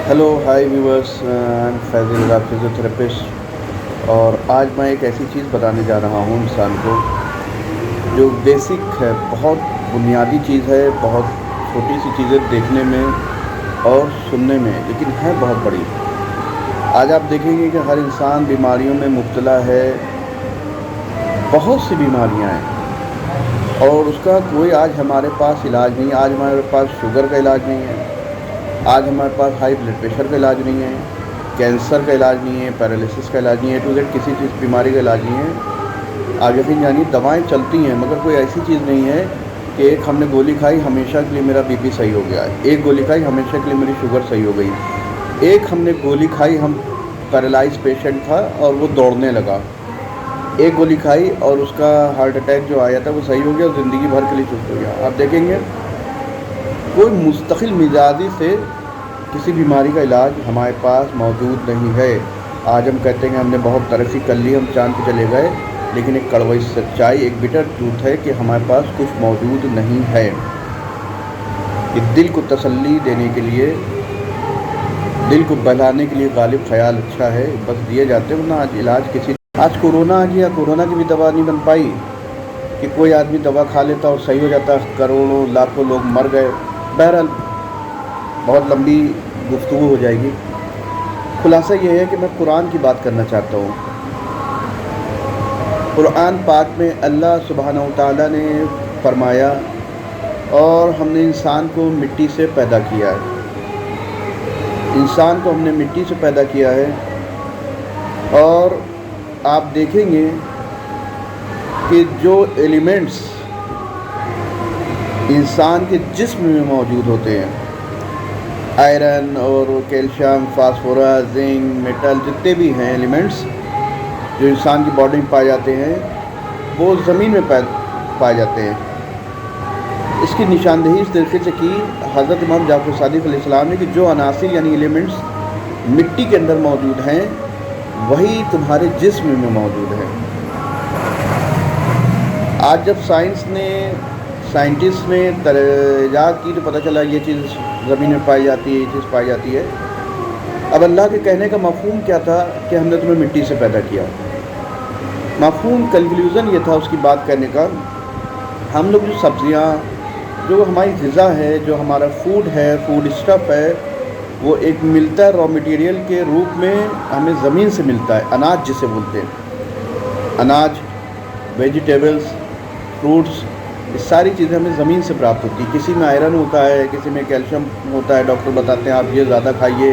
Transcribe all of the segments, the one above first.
Hello hi viewers, I am Faisal Raza, physiotherapist. और आज मैं एक ऐसी चीज़ बताने जा रहा हूँ इंसान को जो बेसिक है, बहुत बुनियादी चीज़ है, बहुत छोटी सी चीज़ें देखने में और सुनने में, लेकिन है बहुत बड़ी। आज आप देखेंगे कि हर इंसान बीमारियों में मुब्तला है, बहुत सी बीमारियाँ हैं और उसका कोई आज हमारे पास इलाज नहीं है। आज हमारे पास शुगर का इलाज नहीं है, आज हमारे पास हाई ब्लड प्रेशर का इलाज नहीं है, कैंसर का इलाज नहीं है, पैरालिसिस का इलाज नहीं है, टू जेड किसी चीज़ बीमारी का इलाज नहीं है। आगे भी यानी दवाएं चलती हैं, मगर कोई ऐसी चीज़ नहीं है कि एक हमने गोली खाई हमेशा के लिए मेरा बीपी सही हो गया है, एक गोली खाई हमेशा के लिए मेरी शुगर सही हो गई, एक हमने गोली खाई, हम पैरालाइज पेशेंट था और वो दौड़ने लगा, एक गोली खाई और उसका हार्ट अटैक जो आया था वो सही हो गया और ज़िंदगी भर के लिए चुप हो गया। आप देखेंगे कोई मुस्तकिल मिजाजी से किसी बीमारी का इलाज हमारे पास मौजूद नहीं है। आज हम कहते हैं हमने बहुत तरक्की कर ली, हम चाँद पे चले गए, लेकिन एक कड़वी सच्चाई, एक बिटर ट्रूथ है कि हमारे पास कुछ मौजूद नहीं है। कि दिल को तसल्ली देने के लिए, दिल को बहलाने के लिए गालिब ख्याल अच्छा है, बस दिए जाते हैं, वरना आज इलाज किसी। आज कोरोना आ गया, कोरोना की भी दवा नहीं बन पाई कि कोई आदमी दवा खा लेता और सही हो जाता, करोड़ों लाखों लोग मर गए। बहरहाल बहुत लंबी गुफ्तगू हो जाएगी। खुलासा ये है कि मैं कुरान की बात करना चाहता हूँ। कुरान पाक में अल्लाह सुब्हानहू तआला ने फरमाया, और हमने इंसान को मिट्टी से पैदा किया है, इंसान को हमने मिट्टी से पैदा किया है। और आप देखेंगे कि जो एलिमेंट्स इंसान के जिस्म में मौजूद होते हैं, आयरन और कैल्शियम, फास्फोरस, जिंक, मेटल, जितने भी हैं एलिमेंट्स जो इंसान की बॉडी में पाए जाते हैं, वो ज़मीन में पाए जाते हैं। इसकी निशानदेही इस तरीके से की हज़रत इमाम जाफ़र सादिक़ अलैहिस्सलाम ने कि जो अनासिर यानी एलिमेंट्स मिट्टी के अंदर मौजूद हैं वही तुम्हारे जिस्म में मौजूद है। आज जब साइंटिस्ट ने तहक़ीक़ात की तो पता चला ये चीज़ ज़मीन में पाई जाती है, ये चीज़ पाई जाती है। अब अल्लाह के कहने का मफ़हूम क्या था कि हमने तुम्हें मिट्टी से पैदा किया। मफ़हूम कंक्लूज़न ये था उसकी बात करने का, हम लोग जो सब्ज़ियाँ, जो हमारी ग़िज़ा है, जो हमारा फूड है, फूड स्टफ़ है, वो एक मिलता है रॉ मटेरियल के रूप में, हमें ज़मीन से मिलता है। अनाज जिसे बोलते हैं, अनाज, वेजिटेबल्स, फ्रूट्स, ये सारी चीज़ें हमें ज़मीन से प्राप्त होती है। किसी में आयरन होता है, किसी में कैल्शियम होता है, डॉक्टर बताते हैं आप ये ज़्यादा खाइए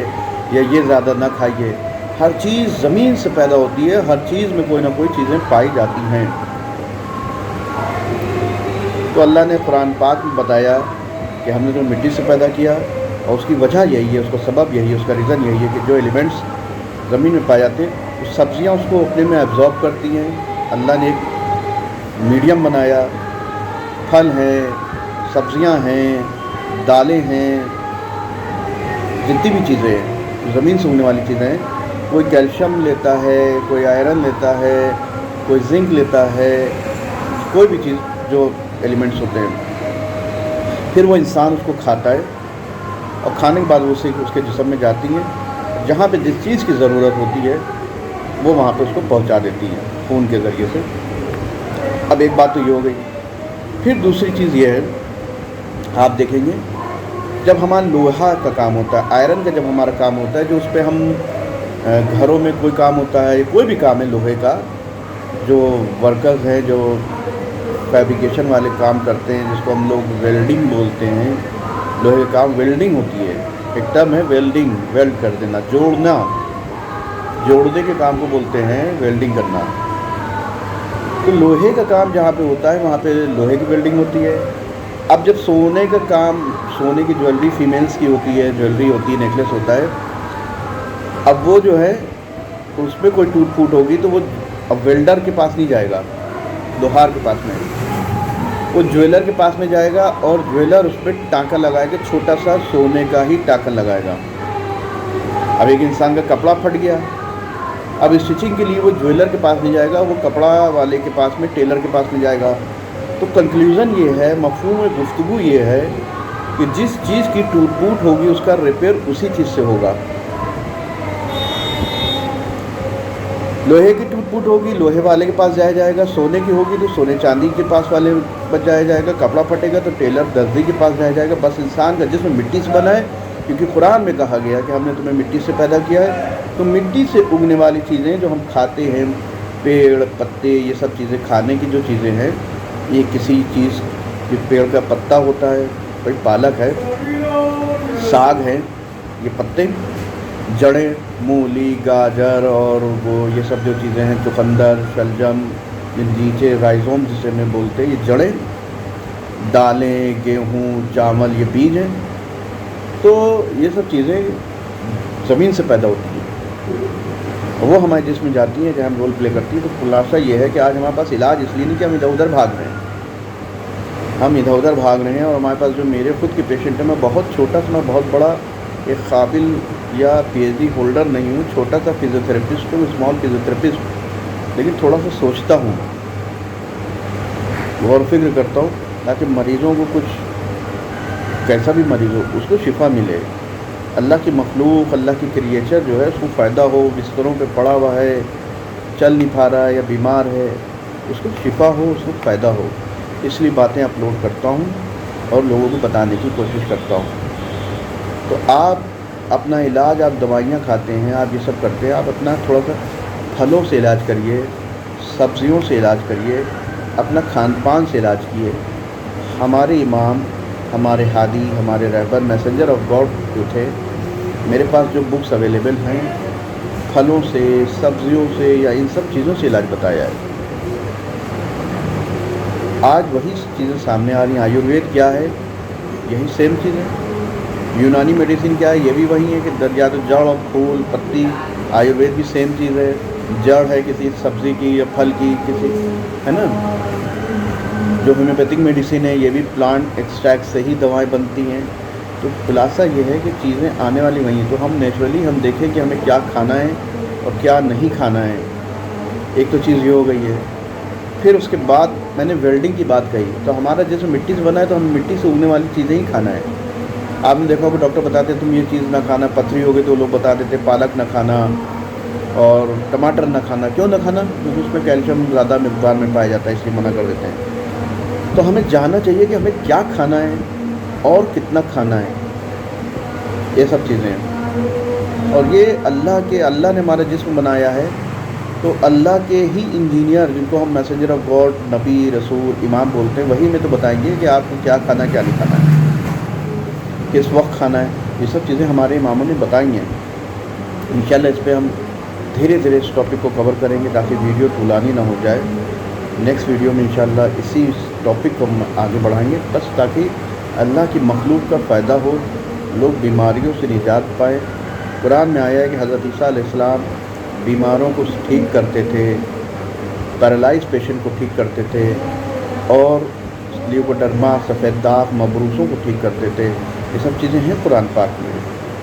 या ये ज़्यादा ना खाइए। हर चीज़ ज़मीन से पैदा होती है, हर चीज़ में कोई ना कोई चीज़ें पाई जाती हैं। तो अल्लाह ने कुरान पाक में बताया कि हमने तो मिट्टी से पैदा किया, और उसकी वजह यही है, उसका सबब यही है, उसका रीज़न यही है कि जो एलिमेंट्स ज़मीन में पाए जाते हैं, उस सब्ज़ियाँ उसको अपने में एब्ज़ॉर्ब करती हैं। अल्लाह ने एक मीडियम बनाया, फल हैं, सब्ज़ियाँ हैं, दालें हैं, जितनी भी चीज़ें हैं ज़मीन से उगने वाली चीज़ें हैं। कोई कैल्शियम लेता है, कोई आयरन लेता है, कोई जिंक लेता है, कोई भी चीज़ जो एलिमेंट्स होते हैं, फिर वो इंसान उसको खाता है और खाने के बाद वो उसके जिस्म में जाती हैं। जहाँ पे जिस चीज़ की ज़रूरत होती है वो वहाँ पे उसको पहुँचा देती है खून के ज़रिए से। अब एक बात तो ये हो गई। फिर दूसरी चीज़ ये है, आप देखेंगे जब हमारा लोहा का काम होता है, आयरन का जब हमारा काम होता है, जो उस पर हम घरों में कोई काम होता है, कोई भी काम है लोहे का, जो वर्कर्स हैं जो फैब्रिकेशन वाले काम करते हैं, जिसको हम लोग वेल्डिंग बोलते हैं, लोहे का काम वेल्डिंग होती है, एक टर्म है वेल्डिंग, वेल्ड कर देना, जोड़ना, जोड़ने के काम को बोलते हैं वेल्डिंग करना। तो लोहे का काम जहाँ पे होता है वहाँ पे लोहे की वेल्डिंग होती है। अब जब सोने का काम, सोने की ज्वेलरी फीमेल्स की होती है, ज्वेलरी होती है, नेकलेस होता है, अब वो जो है उसमें कोई टूट फूट होगी तो वो अब वेल्डर के पास नहीं जाएगा, लोहार के पास में, वो ज्वेलर के पास में जाएगा और ज्वेलर उस पर टाँका लगाएगा, छोटा सा सोने का ही टाँका लगाएगा। अब एक इंसान का कपड़ा फट गया, अब स्टिचिंग के लिए वो ज्वेलर के पास नहीं जाएगा, वो कपड़ा वाले के पास में, टेलर के पास में जाएगा। तो कंक्लूज़न ये है, मफ़हूम गुफ्तगू ये है کہ جس چیز کی ٹوٹ پھوٹ ہوگی اس کا ریپیئر اسی چیز سے ہوگا. لوہے کی ٹوٹ پھوٹ ہوگی لوہے والے کے پاس جایا جائے گا, سونے کی ہوگی تو سونے چاندی کے پاس والے پاس جایا جائے گا, کپڑا پھٹے گا تو ٹیلر درزی کے پاس جایا جائے گا. بس انسان کا جسم مٹی سے بنا ہے, کیونکہ قرآن میں کہا گیا کہ ہم نے تمہیں مٹی سے پیدا کیا ہے. تو مٹی سے اگنے والی چیزیں جو ہم کھاتے ہیں, پیڑ پتے, یہ سب چیزیں کھانے کی جو چیزیں ہیں, یہ کسی چیز جو پیڑ کا پتا ہوتا ہے, کوئی پالک ہے, ساگ ہے, یہ پتے, جڑیں, مولی, گاجر اور وہ یہ سب جو چیزیں ہیں, چقندر, شلجم, نیچے رائزوم جسے میں بولتے ہیں, یہ جڑیں, دالیں, گیہوں, چاول, یہ بیج ہیں. تو یہ سب چیزیں زمین سے پیدا ہوتی ہیں, وہ ہمارے جسم میں جاتی ہیں, جہاں ہم رول پلے کرتی ہیں. تو خلاصہ یہ ہے کہ آج ہمارے پاس علاج اس لیے نہیں کہ ہم ادھر ادھر بھاگ رہے ہیں, ہم ادھر ادھر بھاگ رہے ہیں. اور ہمارے پاس جو میرے خود کے پیشنٹ ہیں, میں بہت چھوٹا سا, میں بہت بڑا ایک قابل یا پی ایچ ڈی ہولڈر نہیں ہوں, چھوٹا سا فزیوتھراپسٹ ہوں, اسمال فزیوتھراپسٹ, لیکن تھوڑا سا سوچتا ہوں, غور و فکر کرتا ہوں تاکہ مریضوں کو کچھ, کیسا بھی مریض ہو, اس کو شفا ملے. اللہ کی مخلوق, اللہ کی کریچر جو ہے اس کو فائدہ ہو. بستروں پہ پڑا ہوا ہے, چل نہیں پا رہا ہے یا بیمار ہے, اس کو شفا ہو, اس کو فائدہ ہو. اس لیے باتیں اپلوڈ کرتا ہوں اور لوگوں کو بتانے کی کوشش کرتا ہوں. تو آپ اپنا علاج, آپ دوائیاں کھاتے ہیں, آپ یہ سب کرتے ہیں, آپ اپنا تھوڑا سا پھلوں سے علاج کریے, سبزیوں سے علاج کریے, اپنا کھان پان سے علاج کیے. ہمارے امام, ہمارے ہادی, ہمارے رہبر, میسنجر آف گاڈ جو تھے, میرے پاس جو بکس اویلیبل ہیں, پھلوں سے, سبزیوں سے یا ان سب چیزوں سے علاج بتایا ہے. آج وہی چیزیں سامنے آ رہی ہیں. آیوروید کیا ہے؟ یہی سیم چیز ہے. یونانی میڈیسن کیا ہے؟ یہ بھی وہی ہے کہ یا تو جڑ اور پھول پتی. آیوروید بھی سیم چیز ہے, جڑ ہے کسی سبزی کی یا پھل کی کسی, ہے نا. جو ہومیوپیتھک میڈیسن ہے, یہ بھی پلانٹ ایکسٹریکٹ سے ہی دوائیں بنتی ہیں. تو خلاصہ یہ ہے کہ چیزیں آنے والی وہیں ہیں. تو ہم نیچرلی ہم دیکھیں کہ ہمیں کیا کھانا ہے اور کیا نہیں کھانا ہے. ایک تو چیز یہ ہو گئی ہے. پھر اس کے بعد میں نے ویلڈنگ کی بات کہی, تو ہمارا جیسے مٹی سے بنا ہے تو ہم مٹی سے اگنے والی چیزیں ہی کھانا ہے. آپ نے دیکھا کہ ڈاکٹر بتاتے ہیں تم یہ چیز نہ کھانا, پتھری ہو گئی تو لوگ بتا دیتے پالک نہ کھانا اور ٹماٹر نہ کھانا. کیوں نہ کھانا؟ کیونکہ اس میں کیلشیم زیادہ مقدار میں پایا جاتا ہے, اس لیے منع کر دیتے ہیں. تو ہمیں جاننا چاہیے کہ ہمیں کیا کھانا ہے اور کتنا کھانا ہے, یہ سب چیزیں ہیں. اور یہ اللہ نے ہمارا جسم بنایا ہے, تو اللہ کے ہی انجینئر, جن کو ہم میسنجر آف گاڈ, نبی, رسول, امام بولتے ہیں, وہی میں تو بتائیں گے کہ آپ کو کیا کھانا ہے کیا نہیں کھانا ہے, کس وقت کھانا ہے. یہ سب چیزیں ہمارے اماموں نے بتائی ہیں. انشاءاللہ اس پہ ہم دھیرے دھیرے اس ٹاپک کو کور کریں گے تاکہ ویڈیو طولانی نہ ہو جائے. نیکسٹ ویڈیو میں انشاءاللہ اسی ٹاپک کو ہم آگے بڑھائیں گے, بس تاکہ اللہ کی مخلوق کا فائدہ ہو, لوگ بیماریوں سے نجات پائیں. قرآن میں آیا ہے کہ حضرت عیسیٰ علیہ السلام بیماروں کو ٹھیک کرتے تھے, پیرالائز پیشنٹ کو ٹھیک کرتے تھے, اور لیوکوڈرما, سفید داغ, مبروسوں کو ٹھیک کرتے تھے. یہ سب چیزیں ہیں قرآن پاک میں.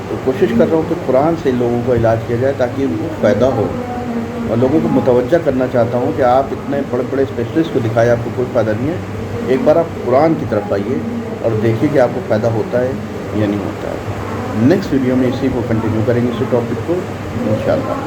تو کوشش کر رہا ہوں کہ قرآن سے لوگوں کو علاج کیا جائے تاکہ ان کو فائدہ ہو. اور لوگوں کو متوجہ کرنا چاہتا ہوں کہ آپ اتنے بڑے بڑے اسپیشلسٹ کو دکھائے, آپ کو کوئی فائدہ نہیں ہے. ایک بار آپ قرآن کی طرف آئیے اور دیکھیے کہ آپ کو فائدہ ہوتا ہے یا نہیں ہوتا ہے. نیکسٹ ویڈیو میں اسی کو کنٹینیو کریں گے, اسی ٹاپک کو انشاءاللہ.